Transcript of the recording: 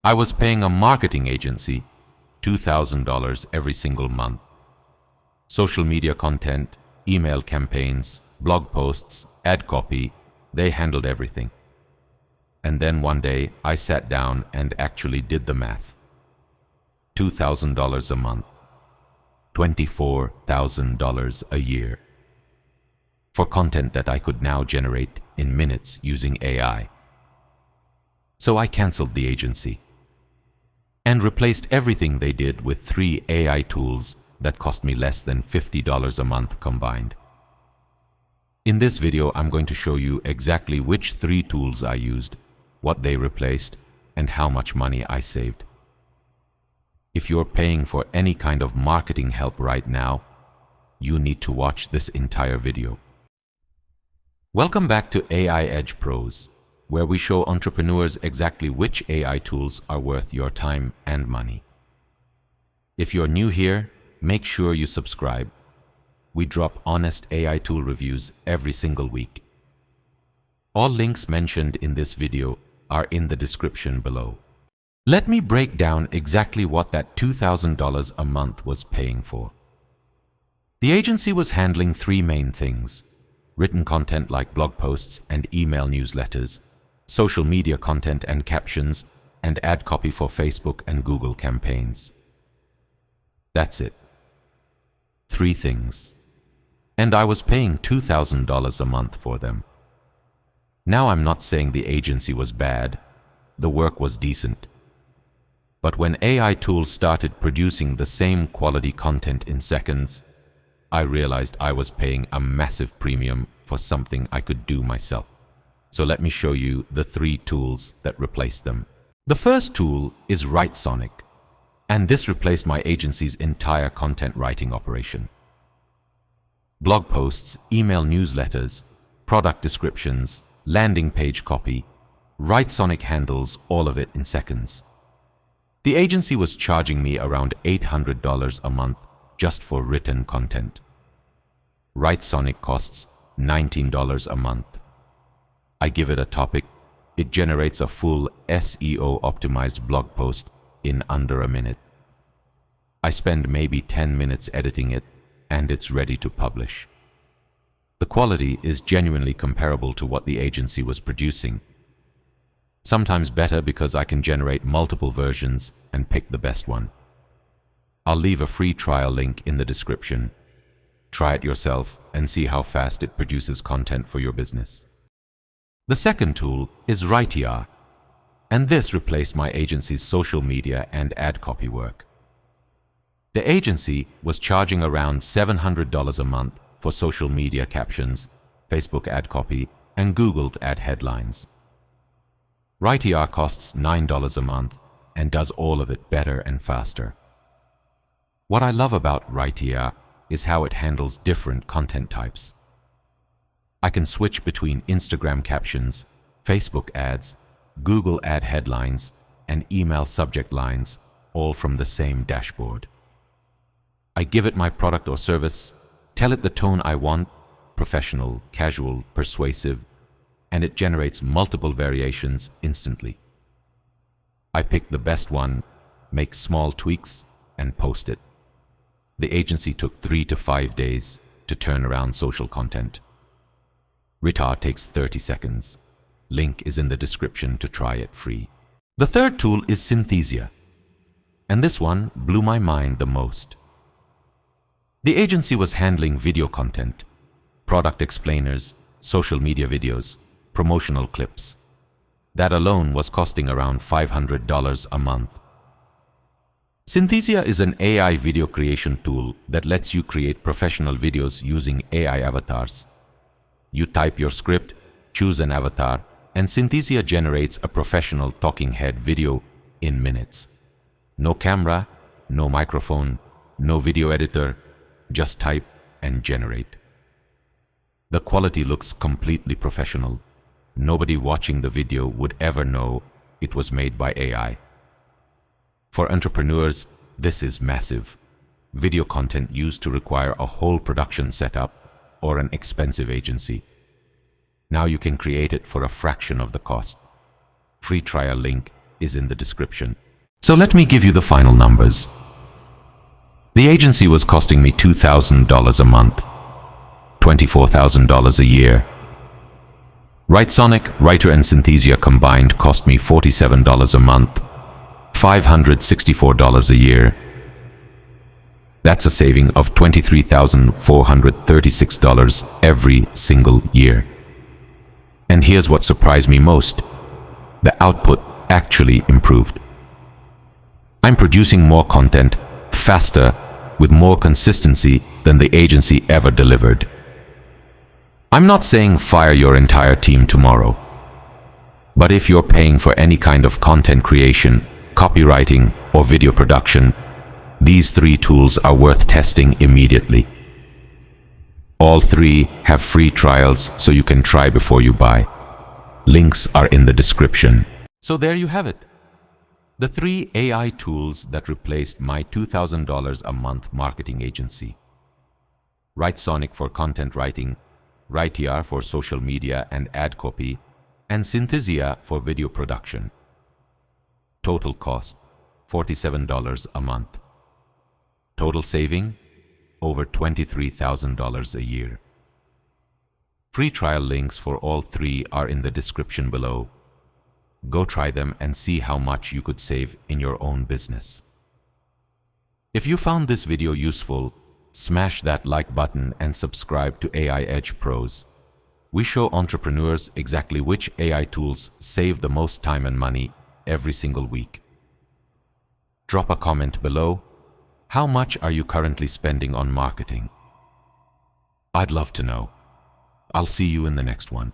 I was paying a marketing agency $2,000 every single month. Social media content, email campaigns, blog posts, ad copy, they handled everything. And then one day I sat down and actually did the math. $2,000 a month, $24,000 a year, for content that I could now generate in minutes using AI. So I canceled the agency and replaced everything they did with 3 AI tools that cost me less than $50 a month combined. In this video, I'm going to show you exactly which 3 tools I used, what they replaced, and how much money I saved. If you're paying for any kind of marketing help right now, you need to watch this entire video. Welcome back to aiedgepros, where we show entrepreneurs exactly which AI tools are worth your time and money. If you're new here, make sure you subscribe. We drop honest AI tool reviews every single week. All links mentioned in this video are in the description below. Let me break down exactly what that $2,000 a month was paying for. The agency was handling 3 main things: written content like blog posts and email newsletters, social media content and captions, and ad copy for Facebook and Google campaigns. That's it. 3 things. And I was paying $2,000 a month for them. Now, I'm not saying the agency was bad. The work was decent. But when AI tools started producing the same quality content in seconds, I realized I was paying a massive premium for something I could do myself. So let me show you the 3 tools that replaced them. The first tool is Writesonic, and this replaced my agency's entire content writing operation. Blog posts, email newsletters, product descriptions, landing page copy, Writesonic handles all of it in seconds. The agency was charging me around $800 a month just for written content. Writesonic costs $19 a month. I give it a topic, it generates a full SEO-optimized blog post in under a minute. I spend maybe 10 minutes editing it, and it's ready to publish. The quality is genuinely comparable to what the agency was producing. Sometimes better because I can generate multiple versions and pick the best one. I'll leave a free trial link in the description. Try it yourself and see how fast it produces content for your business. The second tool is Rytr, and this replaced my agency's social media and ad copy work. The agency was charging around $700 a month for social media captions, Facebook ad copy, and Google ad headlines. Rytr costs $9 a month and does all of it better and faster. What I love about Rytr is how it handles different content types. I can switch between Instagram captions, Facebook ads, Google ad headlines, and email subject lines, all from the same dashboard. I give it my product or service, tell it the tone I want, professional, casual, persuasive, and it generates multiple variations instantly. I pick the best one, make small tweaks, and post it. The agency took 3 to 5 days to turn around social content. Rytr takes 30 seconds. Link is in the description to try it free. The third tool is Synthesia, and this one blew my mind the most. The agency was handling video content, product explainers, social media videos, promotional clips. That alone was costing around $500 a month. Synthesia is an AI video creation tool that lets you create professional videos using AI avatars. You type your script, choose an avatar, and Synthesia generates a professional talking head video in minutes. No camera, no microphone, no video editor, just type and generate. The quality looks completely professional. Nobody watching the video would ever know it was made by AI. For entrepreneurs, this is massive. Video content used to require a whole production setup or an expensive agency. Now you can create it for a fraction of the cost. Free trial link is in the description. So let me give you the final numbers. The agency was costing me $2,000 a month, $24,000 a year. Writesonic, Rytr and Synthesia combined cost me $47 a month, $564 a year. That's a saving of $23,436 every single year. And here's what surprised me most. The output actually improved. I'm producing more content, faster, with more consistency than the agency ever delivered. I'm not saying fire your entire team tomorrow. But if you're paying for any kind of content creation, copywriting, or video production, these 3 tools are worth testing immediately. All 3 have free trials so you can try before you buy. Links are in the description. So there you have it. The 3 AI tools that replaced my $2,000 a month marketing agency. Writesonic for content writing, Rytr for social media and ad copy, and Synthesia for video production. Total cost, $47 a month. Total saving, over $23,000 a year. Free trial links for all 3 are in the description below. Go try them and see how much you could save in your own business. If you found this video useful, smash that like button and subscribe to aiedgepros. We show entrepreneurs exactly which AI tools save the most time and money every single week. Drop a comment below. How much are you currently spending on marketing? I'd love to know. I'll see you in the next one.